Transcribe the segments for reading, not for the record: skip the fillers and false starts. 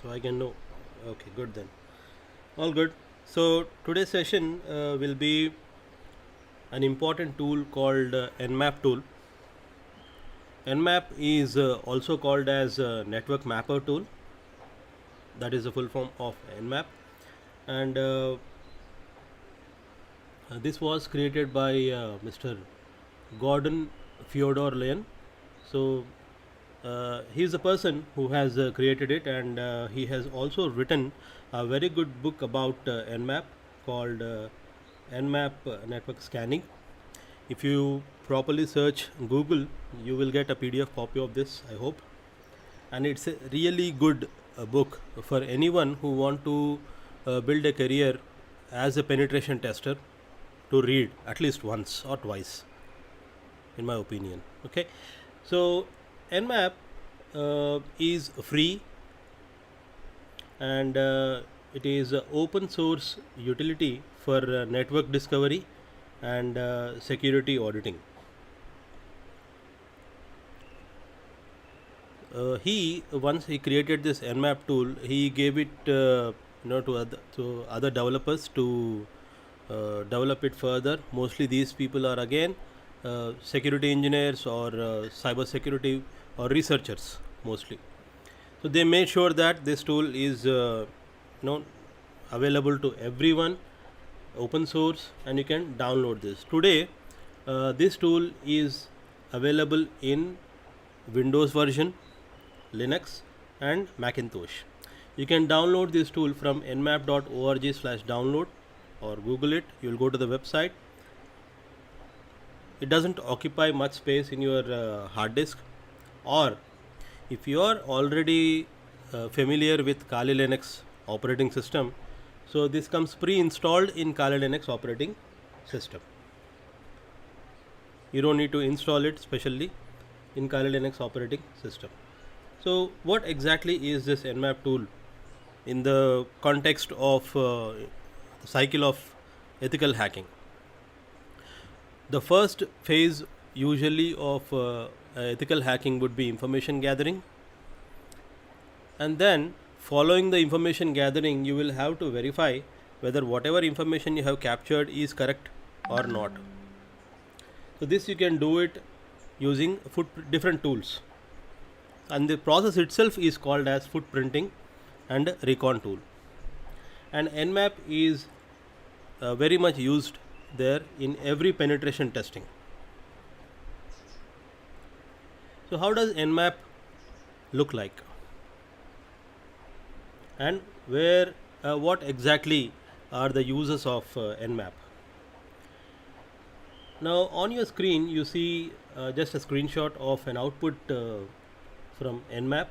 so I can know. Okay, good then. All good. So today's session will be an important tool called Nmap tool. Nmap is also called as network mapper tool. That is the full form of Nmap, and this was created by Mr. Gordon Fyodor Lyon. So he is the person who has created it, and he has also written a very good book about Nmap called Nmap Network Scanning. If you properly search Google, you will get a PDF copy of this, I hope. And it's a really good book for anyone who want to build a career as a penetration tester to read at least once or twice, in my opinion. Okay, so Nmap is free, and it is a open source utility for network discovery and security auditing. He once he created this Nmap tool, he gave it to other developers to develop it further. Mostly these people are again security engineers or cyber security or researchers mostly. So they made sure that this tool is available to everyone, open source, and you can download this. Today this tool is available in Windows version, Linux, and Macintosh. You can download this tool from nmap.org/download, or Google it. You will go to the website. It doesn't occupy much space in your hard disk, or if you are already familiar with Kali Linux operating system, so this comes pre-installed in Kali Linux operating system. You don't need to install it specially in Kali Linux operating system. So what exactly is this Nmap tool in the context of the cycle of ethical hacking? The first phase usually of ethical hacking would be information gathering, and then following the information gathering you will have to verify whether whatever information you have captured is correct or not. So this you can do it using different tools, and the process itself is called as footprinting and recon tool. And Nmap is very much used there in every penetration testing. So how does Nmap look like, and where what exactly are the uses of Nmap? Now on your screen you see just a screenshot of an output from Nmap.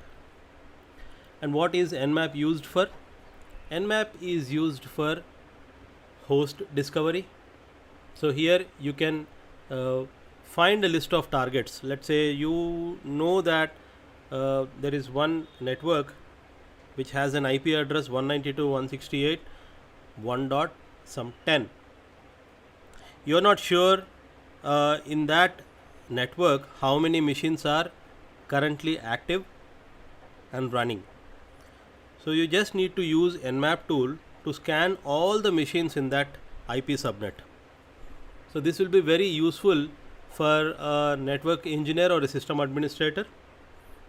And what is Nmap used for? Nmap is used for host discovery. So here you can find a list of targets. Let's say you know that there is one network which has an IP address 192.168.1.10. you are not sure in that network how many machines are currently active and running. So you just need to use Nmap tool to scan all the machines in that IP subnet. So this will be very useful for a network engineer or a system administrator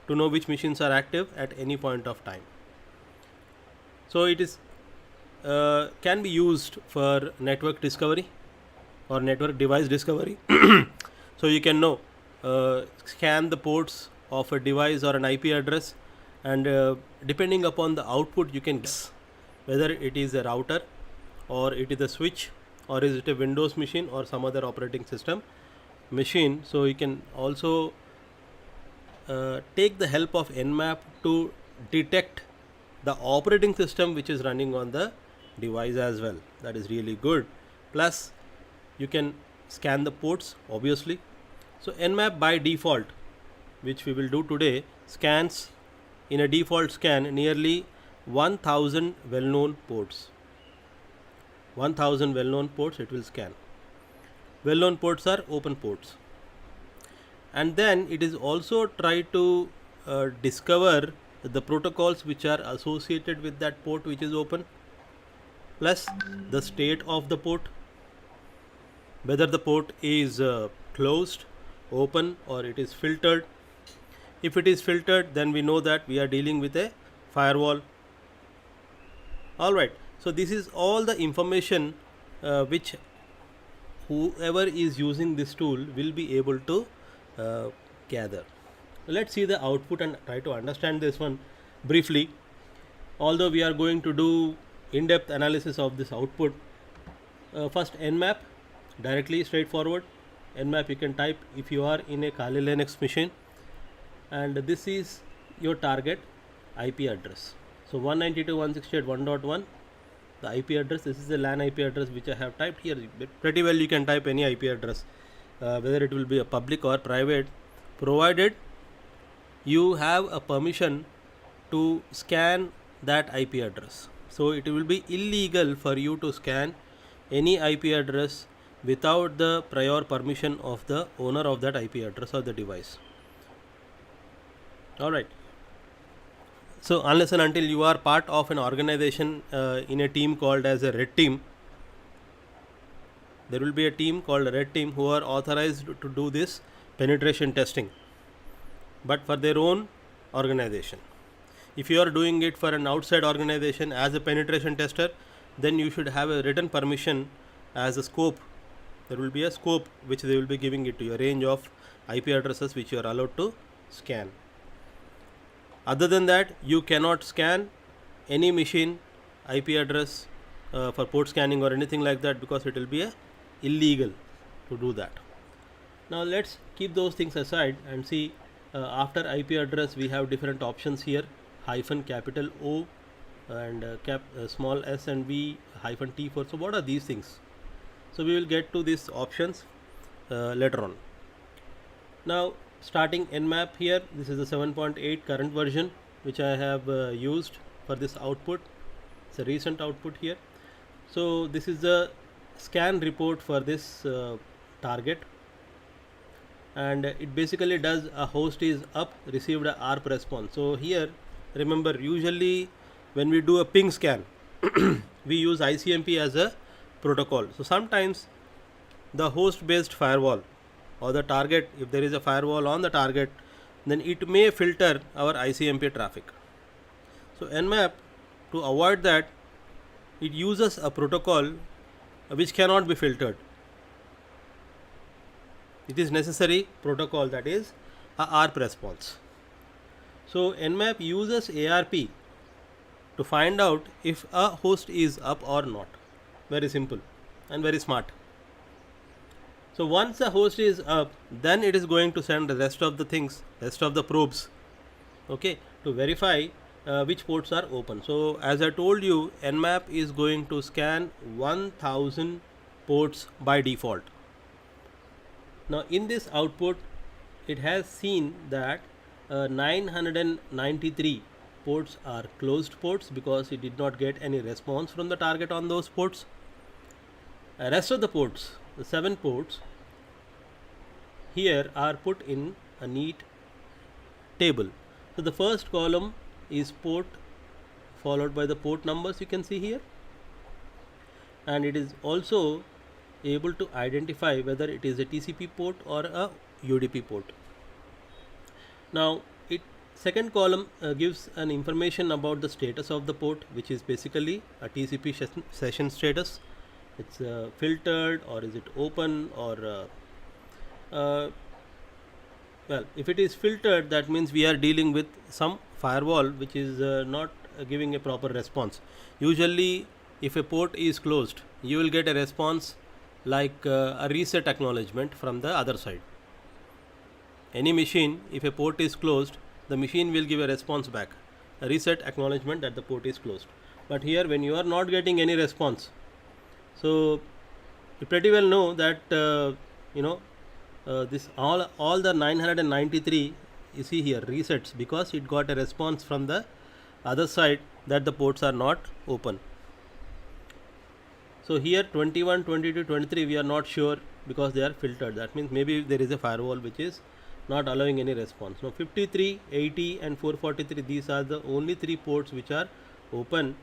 to know which machines are active at any point of time. So it is can be used for network discovery or network device discovery. So you can know scan the ports of a device or an IP address, and depending upon the output you can guess whether it is a router or it is a switch, or is it a Windows machine or some other operating system machine. So you can also take the help of Nmap to detect the operating system which is running on the device as well. That is really good. Plus you can scan the ports obviously. So Nmap by default, which we will do today, scans in a default scan nearly 1000 well-known ports. 1000 well-known ports it will scan. Well-known ports are open ports. And then it is also try to discover the protocols which are associated with that port which is open, plus the state of the port, whether the port is closed, open, or it is filtered. If it is filtered, then we know that we are dealing with a firewall. Alright, so this is all the information which whoever is using this tool will be able to gather. Let's see the output and try to understand this one briefly. Although we are going to do in-depth analysis of this output, first Nmap, directly straightforward. Nmap you can type if you are in a Kali Linux machine, and this is your target IP address. So 192.168.1.1, the IP address. This is the LAN IP address which I have typed here. Pretty well you can type any IP address, whether it will be a public or private, provided you have a permission to scan that IP address. So it will be illegal for you to scan any IP address without the prior permission of the owner of that IP address or the device. Alright. So unless and until you are part of an organization in a team called as a red team, there will be a team called a red team who are authorized to do this penetration testing, but for their own organization. If you are doing it for an outside organization as a penetration tester, then you should have a written permission as a scope. There will be a scope which they will be giving it to you, a range of IP addresses which you are allowed to scan. Other than that, you cannot scan any machine IP address for port scanning or anything like that, because it will be illegal to do that. Now let's keep those things aside and see, after IP address we have different options here, hyphen capital O and small s and v hyphen t4. So what are these things? So we will get to these options later on. Now starting Nmap here, this is the 7.8 current version which I have used for this output. It's a recent output here. So this is the scan report for this target, and it basically does a host is up, received a ARP response. So here remember, usually when we do a ping scan we use ICMP as a protocol. So sometimes the host based firewall or the target, if there is a firewall on the target, then it may filter our ICMP traffic. So Nmap, to avoid that, it uses a protocol which cannot be filtered. It is necessary protocol, that is a ARP response. So Nmap uses ARP to find out if a host is up or not. Very simple and very smart. So once the host is up, then it is going to send the rest of the things, rest of the probes, okay, to verify which ports are open. So as I told you, Nmap is going to scan 1000 ports by default. Now in this output, it has seen that 993 ports are closed ports because it did not get any response from the target on those ports. Rest of the ports, the 7 ports here, are put in a neat table. So the first column is port followed by the port numbers you can see here, and it is also able to identify whether it is a TCP port or a UDP port. Now second column gives an information about the status of the port, which is basically a TCP session status. It's filtered, or is it open, or well, if it is filtered, that means we are dealing with some firewall which is not giving a proper response. Usually if a port is closed, you will get a response like a reset acknowledgement from the other side. Any machine, if a port is closed, the machine will give a response back, a reset acknowledgement that the port is closed. But here, when you are not getting any response, so you pretty well know that this all the 993 you see here resets, because it got a response from the other side that the ports are not open. So here 21, 22, 23 we are not sure because they are filtered. That means maybe there is a firewall which is not allowing any response. Now 53, 80 and 443, these are the only 3 ports which are open.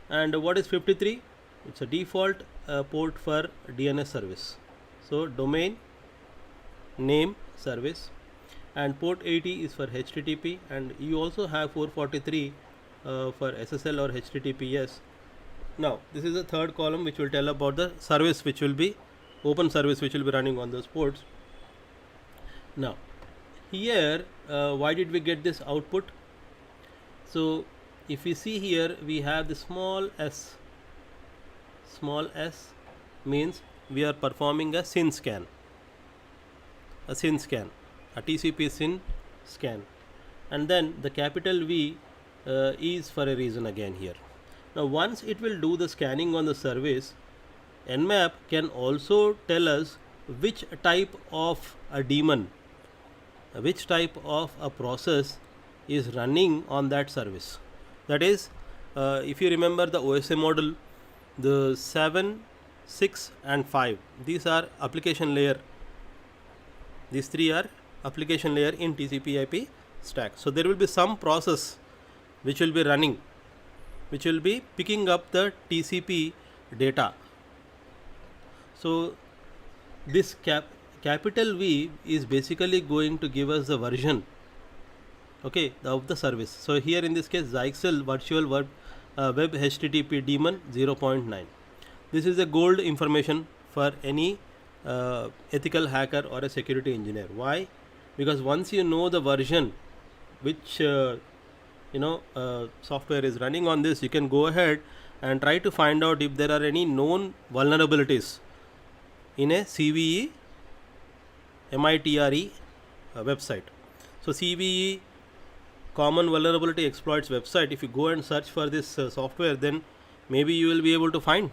And what is 53? It's a default port for DNS service. So domain name service, and port 80 is for HTTP, and you also have 443 for SSL or HTTPS. Now this is the third column which will tell about the service which will be open service which will be running on those ports. Now here why did we get this output? So if we see here, we have the small s means we are performing a SYN scan, a TCP SYN scan, and then the capital V is for a reason again here. Now once it will do the scanning on the service, Nmap can also tell us which type of a daemon, which type of a process is running on that service. That is, if you remember the OSA model, the 7, 6 and 5, these are application layer. These 3 are application layer in TCP IP stack. So there will be some process which will be running, which will be picking up the TCP data. So this capital V is basically going to give us the version, okay, of the service. So here in this case, Zyxel virtual web HTTP daemon 0.9. This is a gold information for any ethical hacker or a security engineer. Why? Because once you know the version which software is running on this, you can go ahead and try to find out if there are any known vulnerabilities in a CVE MITRE website. So CVE, Common Vulnerability Exploits website, if you go and search for this software, then maybe you will be able to find,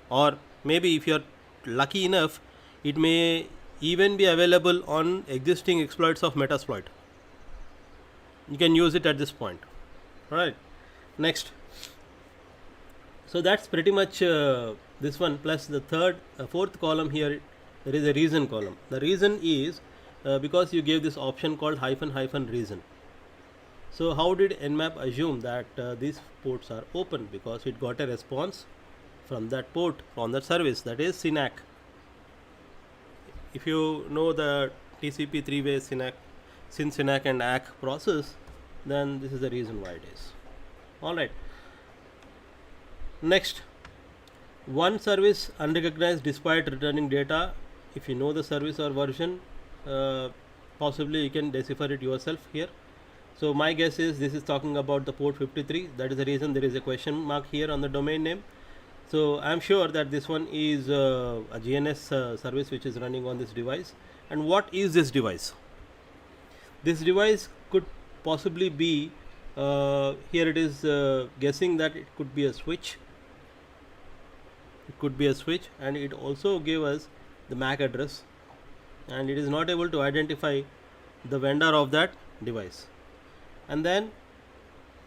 or maybe if you are lucky enough, it may even be available on existing exploits of Metasploit. You can use it at this point. Alright, next. So that's pretty much this one, plus the fourth column here, there is a reason column. The reason is because you gave this option called -- reason. So how did Nmap assume that these ports are open? Because it got a response from that port, from that service, that is SYN-ACK. If you know the TCP 3-way SYN-ACK and ACK process, then this is the reason why it is. Alright. Next, one service unrecognized despite returning data. If you know the service or version, possibly you can decipher it yourself here. So my guess is this is talking about the port 53. That is the reason there is a question mark here on the domain name. So I am sure that this one is a GNS service which is running on this device. And what is this device? This device could possibly be, here it is guessing that it could be a switch. It could be a switch, and it also gave us the MAC address, and it is not able to identify the vendor of that device. And then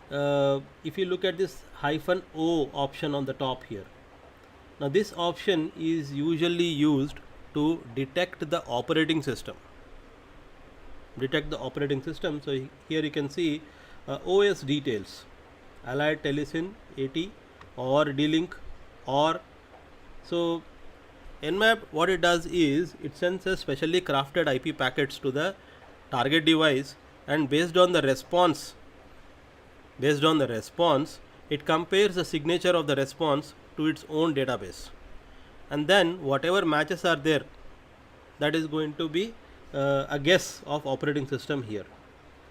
if you look at this -O option on the top here, now this option is usually used to detect the operating system. So here you can see OS details, Allied Telesin 80 or D-Link, or so Nmap, what it does is it sends a specially crafted IP packets to the target device, and based on the response, it compares the signature of the response to its own database, and then whatever matches are there, that is going to be a guess of operating system here.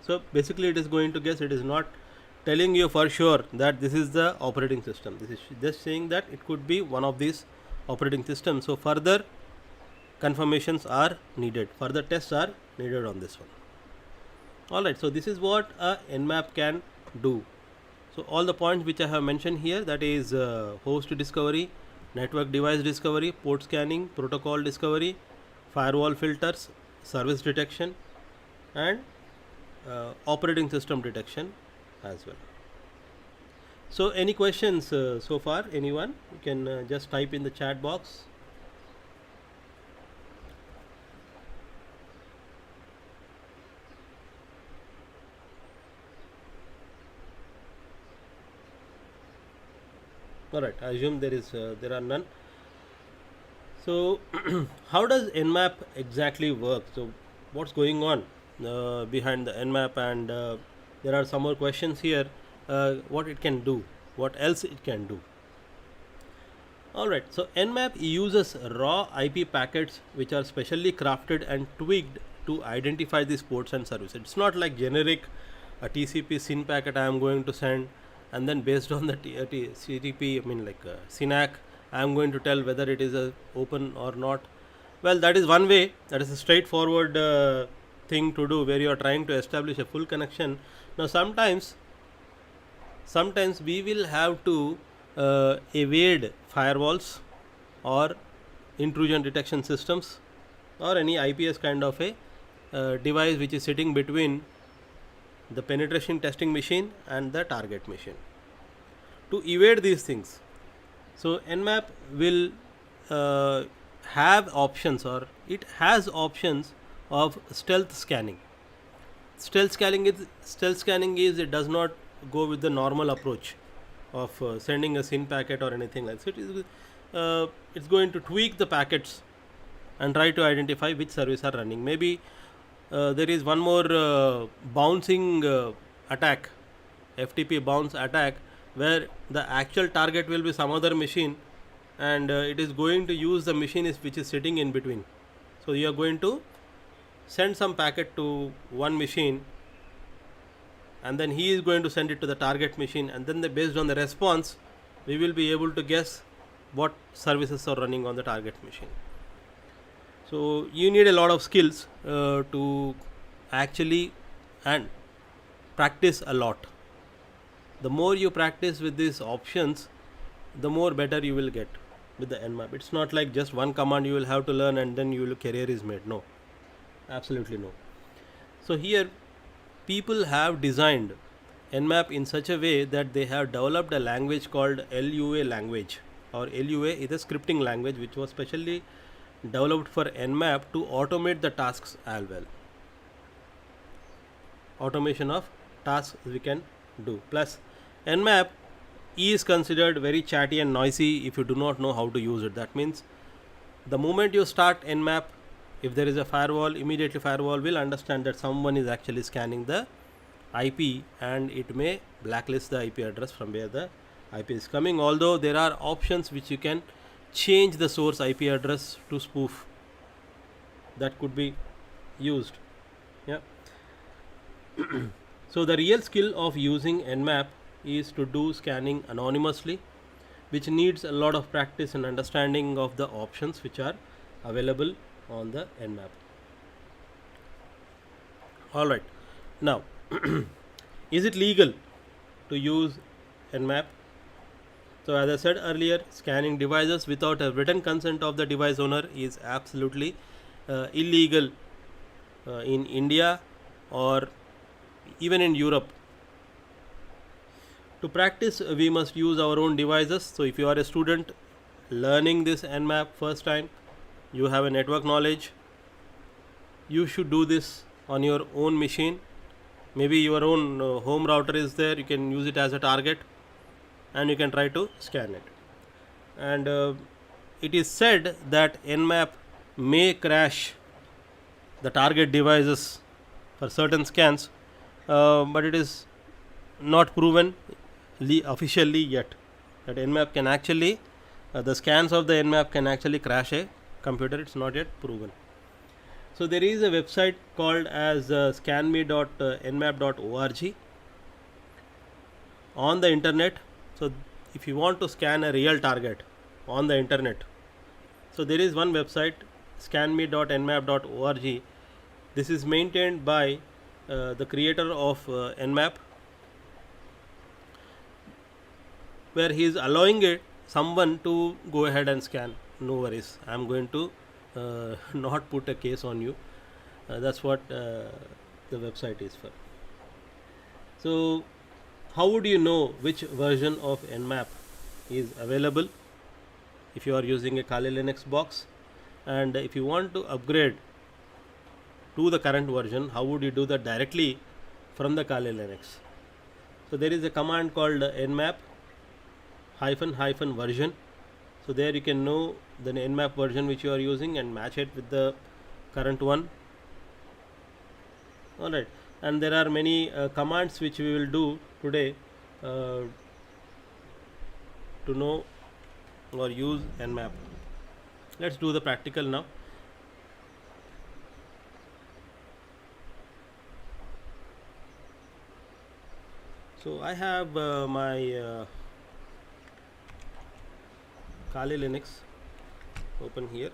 So basically it is going to guess, it is not telling you for sure that this is the operating system. This is just saying that it could be one of these operating systems. So further confirmations are needed, further tests are needed on this one. Alright, so this is what a Nmap can do. So all the points which I have mentioned here, that is host discovery, network device discovery, port scanning, protocol discovery, firewall filters, service detection, and operating system detection as well. So any questions so far, anyone? You can just type in the chat box. Alright, I assume there are none. So how does Nmap exactly work? So what's going on behind the Nmap, and there are some more questions here. What it can do, what else it can do. Alright, so Nmap uses raw IP packets which are specially crafted and tweaked to identify these ports and services. It's not like generic a TCP SYN packet I am going to send, and then based on the CTP, I mean like SYNAC, I am going to tell whether it is open or not. Well, that is one way, that is a straightforward thing to do where you are trying to establish a full connection. Now sometimes we will have to evade firewalls or intrusion detection systems or any IPS kind of a device which is sitting between the penetration testing machine and the target machine. To evade these things, so Nmap will have options, or it has options of stealth scanning. Stealth scanning is it does not go with the normal approach of sending a SYN packet or anything like that. So it's going to tweak the packets and try to identify which service are running. Maybe there is one more bouncing attack, FTP bounce attack, where the actual target will be some other machine, and it is going to use the machine which is sitting in between. So you are going to send some packet to one machine, and then he is going to send it to the target machine, and then based on the response we will be able to guess what services are running on the target machine. So you need a lot of skills to actually and practice a lot. The more you practice with these options, the more better you will get with the Nmap. It's not like just one command you will have to learn and then your career is made. No, absolutely no. So here people have designed Nmap in such a way that they have developed a language called LUA language, or LUA is a scripting language which was specially developed for Nmap to automate the tasks as well. Automation of tasks we can do. Plus Nmap is considered very chatty and noisy if you do not know how to use it. That means the moment you start Nmap, if there is a firewall, immediately firewall will understand that someone is actually scanning the IP, and it may blacklist the IP address from where the IP is coming. Although there are options which you can change the source IP address to spoof, that could be used. Yeah. So the real skill of using Nmap is to do scanning anonymously, which needs a lot of practice and understanding of the options which are available on the Nmap. Alright, now is it legal to use Nmap? So as I said earlier, scanning devices without a written consent of the device owner is absolutely illegal in India or even in Europe. To practice, we must use our own devices. So if you are a student learning this Nmap first time, you have a network knowledge, you should do this on your own machine. Maybe your own home router is there, you can use it as a target and you can try to scan it. And it is said that Nmap may crash the target devices for certain scans, but it is not proven officially yet that Nmap can actually the scans of the Nmap can actually crash a computer. It's not yet proven. So there is a website called as scanme.nmap.org on the internet. So if you want to scan a real target on the internet, so there is one website, scanme.nmap.org. This is maintained by the creator of Nmap, where he is allowing someone to go ahead and scan. No worries, I am going to not put a case on you. That's what the website is for. So how would you know which version of Nmap is available if you are using a Kali Linux box? And if you want to upgrade to the current version, how would you do that directly from the Kali Linux? So there is a command called nmap hyphen version. So there you can know the Nmap version which you are using and match it with the current one. Alright, and there are many commands which we will do today to know or use Nmap. Let's do the practical now. So I have my Kali Linux open here.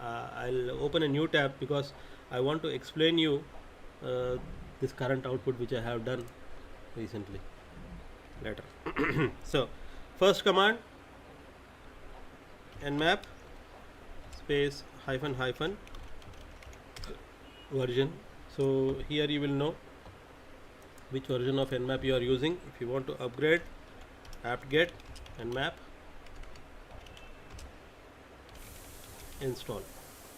I'll open a new tab because I want to explain you this current output which I have done recently later. So first command, nmap space hyphen version. So here you will know which version of nmap you are using. If you want to upgrade, apt-get nmap install.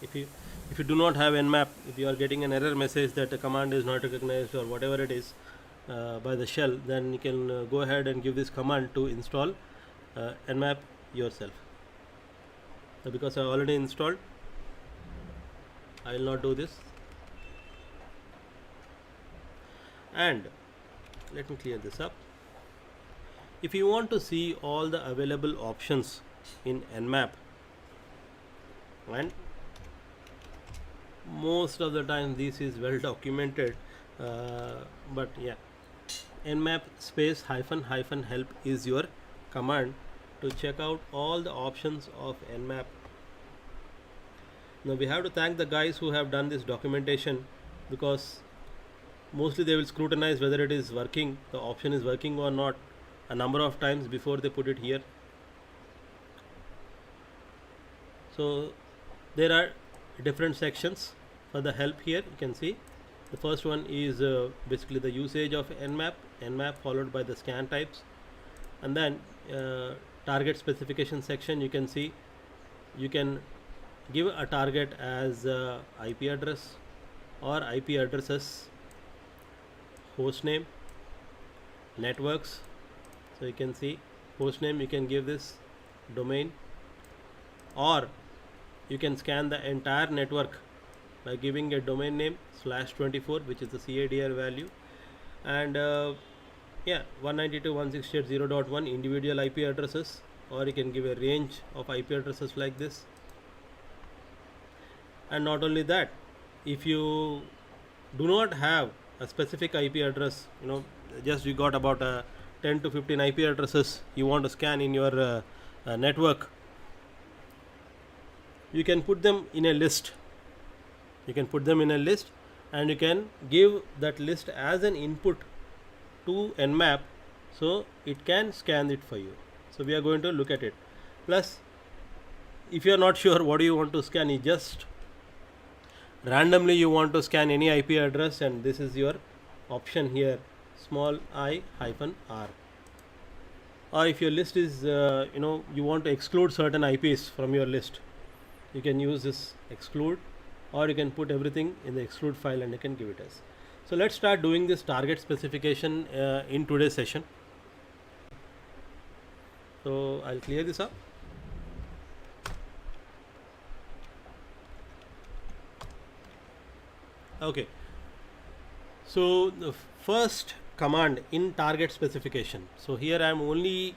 If you do not have nmap, if you are getting an error message that a command is not recognized or whatever it is by the shell, then you can go ahead and give this command to install nmap yourself. So because I already installed, I will not do this. And let me clear this up. If you want to see all the available options in Nmap, and most of the time this is well documented, but yeah, nmap space hyphen help is your command to check out all the options of Nmap. Now we have to thank the guys who have done this documentation, because mostly they will scrutinize whether it is working, the option is working or not, a number of times before they put it here. So there are different sections for the help here. You can see the first one is basically the usage of nmap followed by the scan types, and then target specification section. You can see you can give a target as IP address or IP addresses, host name, networks. So you can see host name, you can give this domain, or you can scan the entire network by giving a domain name /24, which is the CADR value, and yeah, 192.168.0.1 individual IP addresses, or you can give a range of IP addresses like this. And not only that, if you do not have a specific IP address, just you got about 10 to 15 IP addresses you want to scan in your network, you can put them in a list. And you can give that list as an input to Nmap, so it can scan it for you. So we are going to look at it. Plus, if you are not sure what do you want to scan, you just randomly you want to scan any IP address, and this is your option here, small I hyphen r. Or if your list is you want to exclude certain IPs from your list, you can use this exclude, or you can put everything in the exclude file and you can give it as. So let's start doing this target specification in today's session. So I'll clear this up. Okay, so the first command in target specification. So here I am only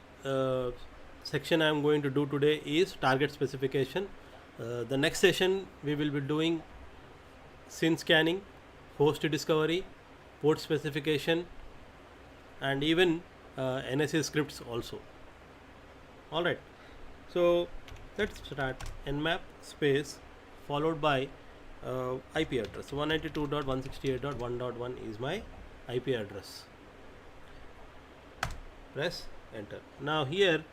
section I am going to do today is target specification. The next session we will be doing SYN scanning, host discovery, port specification, and even NSA scripts also. Alright, so let's start. Nmap space followed by IP address. 192.168.1.1 is my IP address. Press enter. Now here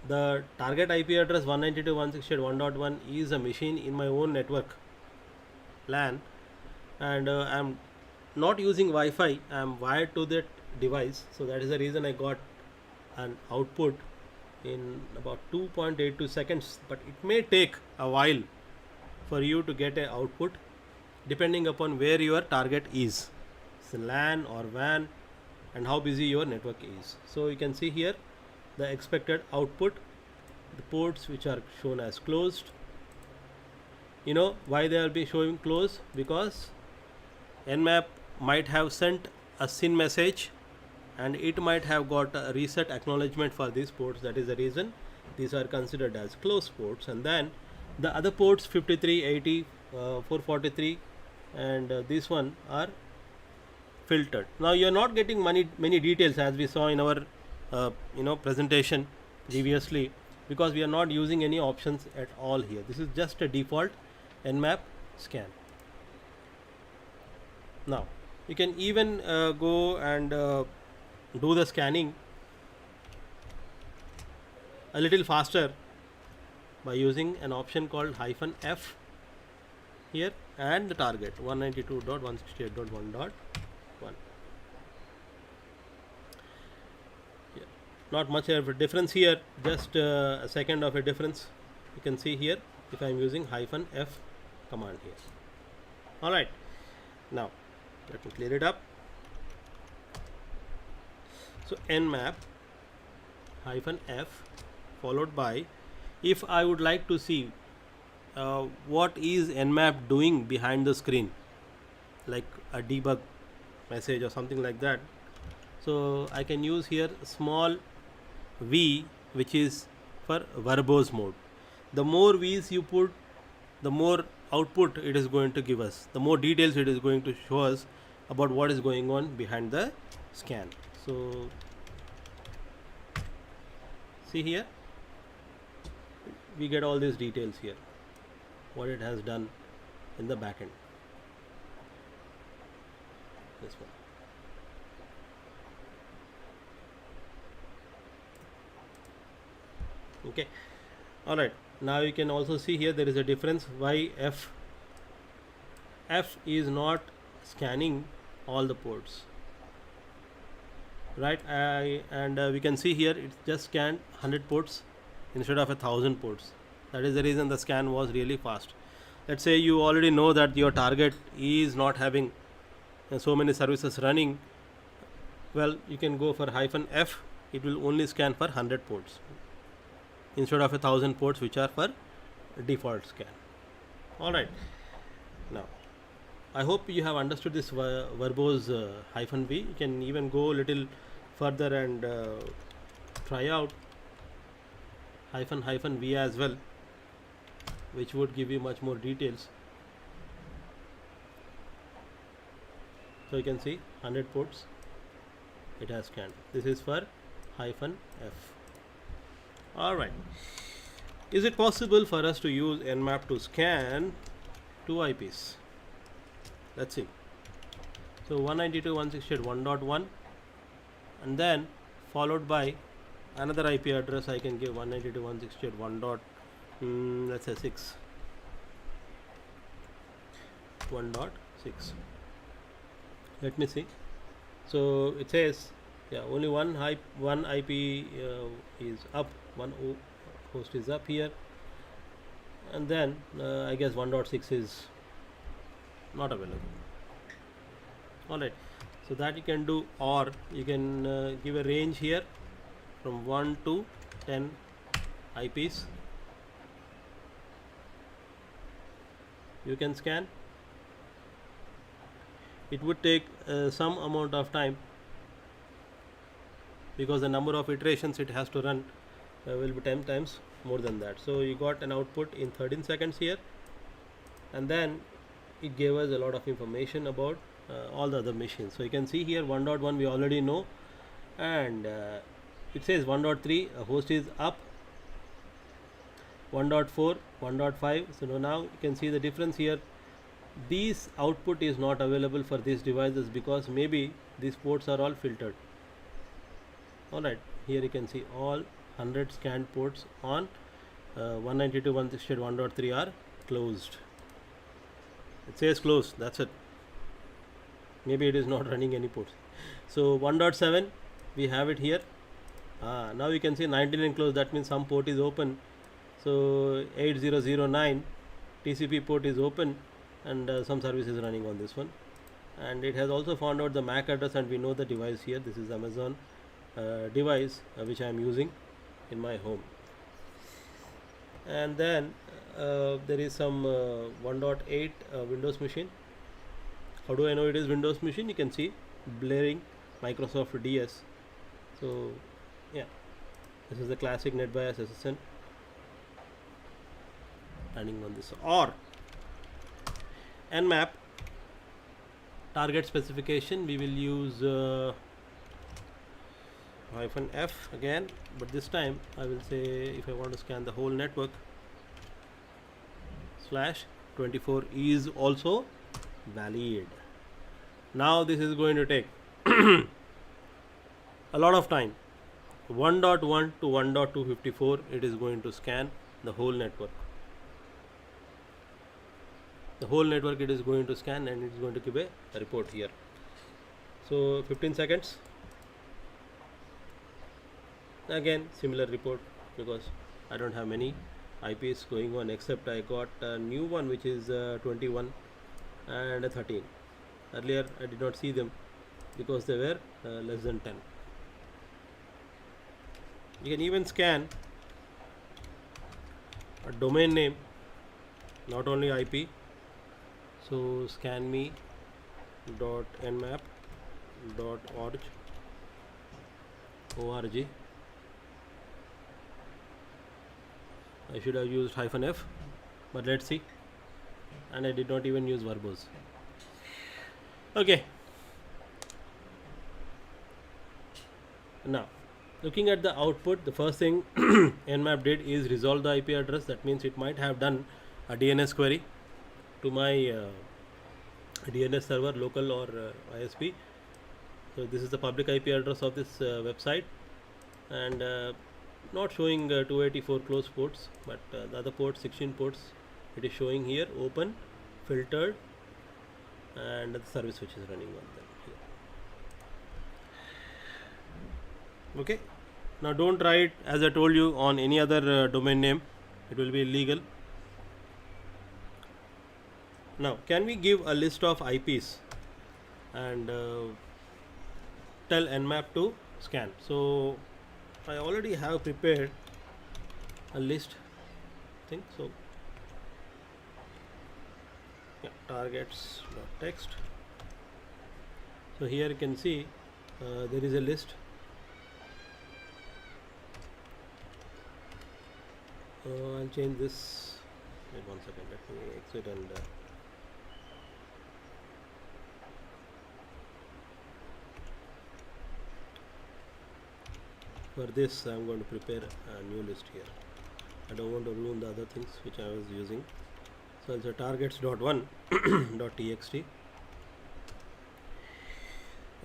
the target IP address 192.168.1.1 is a machine in my own network LAN, and I am not using Wi-Fi. I am wired to that device, so that is the reason I got an output in about 2.82 seconds, but it may take a while for you to get an output depending upon where your target is. It's LAN or WAN and how busy your network is. So you can see here the expected output, the ports which are shown as closed. You know why they will be showing closed? Because Nmap might have sent a SYN message and it might have got a reset acknowledgement for these ports. That is the reason these are considered as closed ports. And then the other ports 53, 80, 443 and this one are filtered. Now you are not getting many details as we saw in our presentation previously, because we are not using any options at all here. This is just a default Nmap scan. Now you can even go and do the scanning a little faster by using an option called -F here and the target 192.168.1.1. Not much of a difference here, just a second of a difference you can see here if I am using -F command here. Alright, now let me clear it up. So Nmap -F followed by, if I would like to see what is Nmap doing behind the screen, like a debug message or something like that, so I can use here small v, which is for verbose mode. The more v's you put, the more output it is going to give us, the more details it is going to show us about what is going on behind the scan. So see here, we get all these details here, what it has done in the back end. This one. Okay, all right, now you can also see here there is a difference why F is not scanning all the ports, right? We can see here it's just scanned 100 ports instead of 1,000 ports. That is the reason the scan was really fast. Let's say you already know that your target is not having so many services running. Well, you can go for -F. It will only scan for 100 ports instead of 1,000 ports which are for default scan. Alright, now I hope you have understood this verbose -V. You can even go a little further and try out -V as well, which would give you much more details. So you can see 100 ports it has scanned. This is for -F. Alright, is it possible for us to use Nmap to scan two IPs? Let's see. So 192.168.1.1 and then followed by another IP address. I can give 192.168.1. Let's say 6. 1.6. Let me see. So it says, yeah, only one IP is up, one host is up here, and then I guess 1.6 is not available. Alright, so that you can do, or you can give a range here from 1 to 10 IPs. You can scan. It would take some amount of time, because the number of iterations it has to run will be 10 times more than that. So you got an output in 13 seconds here, and then it gave us a lot of information about all the other machines. So you can see here 1.1 we already know, and it says 1.3 a host is up, 1.4, 1.5. So now you can see the difference here. This output is not available for these devices because maybe these ports are all filtered. Alright, here you can see all 100 scanned ports on 192.168.1.3 are closed. It says closed, that's it. Maybe it is not running any ports. So 1.7 we have it here. Now you can see 99 closed, that means some port is open. So 8009 TCP port is open, and some service is running on this one. and it has also found out the MAC address, and we know the device here. This is Amazon device which I am using in my home. And then there is some 1.8 Windows machine. How do I know it is Windows machine? You can see blaring Microsoft DS. So yeah, this is the classic NetBIOS SSN running on this. Or Nmap target specification, we will use -F again, but this time I will say if I want to scan the whole network, /24 is also valid. Now this is going to take a lot of time. 1.1 to 1.254 it is going to scan the whole network. The whole network it is going to scan, and it is going to give a report here. So 15 seconds. Again similar report, because I don't have many IPs going on, except I got a new one which is 21 and 13. Earlier I did not see them because they were less than 10. You can even scan a domain name, not only IP. So scan me.nmap.org. I should have used -F, but let's see. And I did not even use verbose. Okay. Now, looking at the output, the first thing Nmap did is resolve the IP address. That means it might have done a DNS query to my DNS server, local or ISP. So this is the public IP address of this website, and not showing 284 closed ports, but the other ports, 16 ports, it is showing here, open, filtered, and the service which is running on them here. Okay, now don't try it, as I told you, on any other domain name. It will be illegal. Now, can we give a list of IPs and tell Nmap to scan? So I already have prepared a list thing. So yeah, targets.txt. So here you can see there is a list. I'll change this. Wait 1 second. Let me exit and for this I'm going to prepare a new list here. I don't want to ruin the other things which I was using. So it's a targets.1.txt.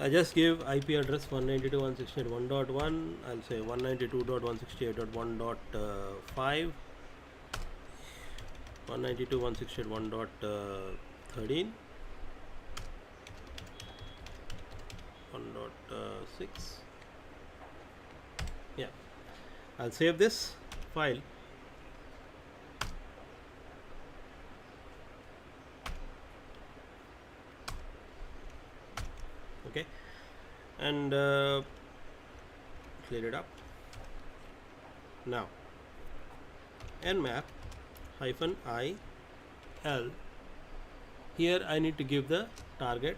I just give IP address 192.168.1.1. I'll say 192.168.1.5, 192.168.1.13, 1.6. Yeah, I'll save this file. Okay, and clear it up. Now Nmap -IL, here I need to give the target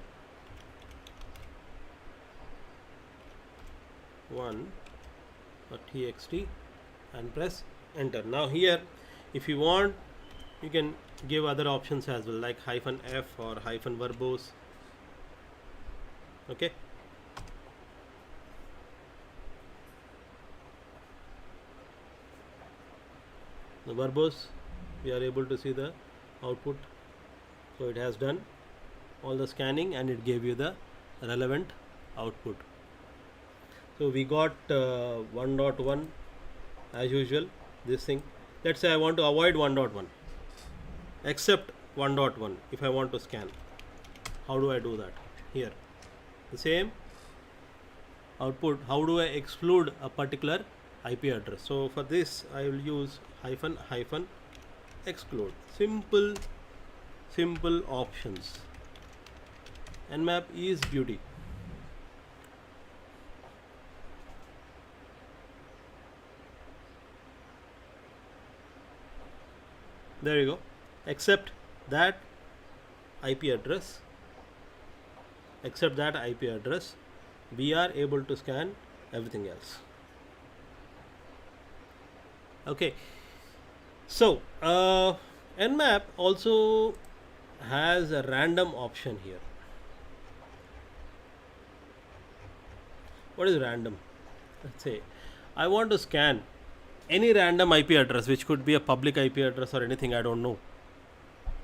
1.txt and press enter. Now here, if you want, you can give other options as well, like -F or -verbose. Okay, the verbose, we are able to see the output. So it has done all the scanning and it gave you the relevant output. So we got 1.1 as usual, this thing. Let's say I want to avoid 1.1, except 1.1 if I want to scan. How do I do that? Here, the same output. How do I exclude a particular IP address? So for this I will use -exclude. Simple options. Nmap is beauty. There you go. Except that IP address, we are able to scan everything else. Okay. So Nmap also has a random option here. What is random? Let's say I want to scan any random IP address, which could be a public IP address or anything, I don't know.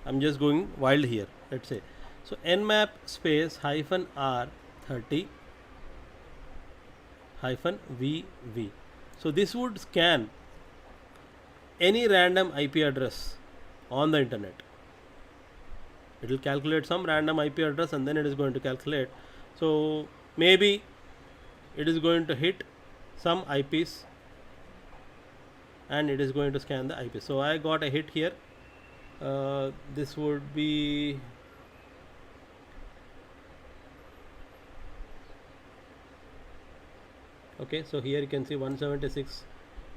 I'm just going wild here. Let's say so nmap space hyphen R30 hyphen VV. So this would scan any random IP address on the internet. It will calculate some random IP address and then it is going to calculate. So maybe it is going to hit some IPs and it is going to scan the IP. So I got a hit here. This would be okay. So here you can see 176,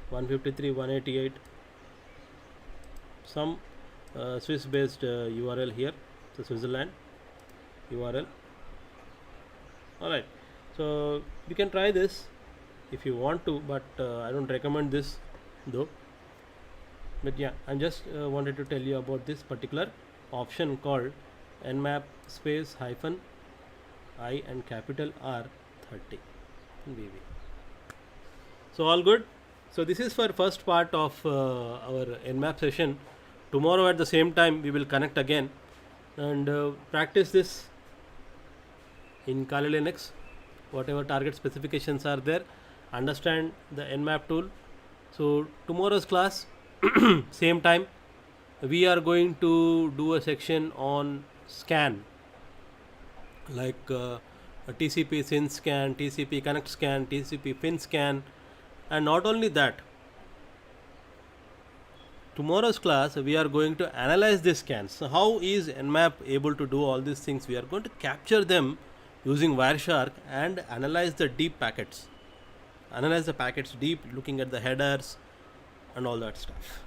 153, 188, some Swiss based URL here. So Switzerland URL. Alright, so you can try this if you want to, but I don't recommend this though. But yeah, I just wanted to tell you about this particular option called nmap space hyphen I and capital R30 VV. So all good. So this is for first part of our nmap session. Tomorrow at the same time we will connect again and practice this in Kali Linux. Whatever target specifications are there, understand the nmap tool. So tomorrow's class same time we are going to do a section on scan, like a TCP syn scan, TCP connect scan, TCP fin scan, and not only that, tomorrow's class we are going to analyze these scans. So how is nmap able to do all these things? We are going to capture them using Wireshark and analyze the deep packets, analyze the packets deep, looking at the headers and all that stuff.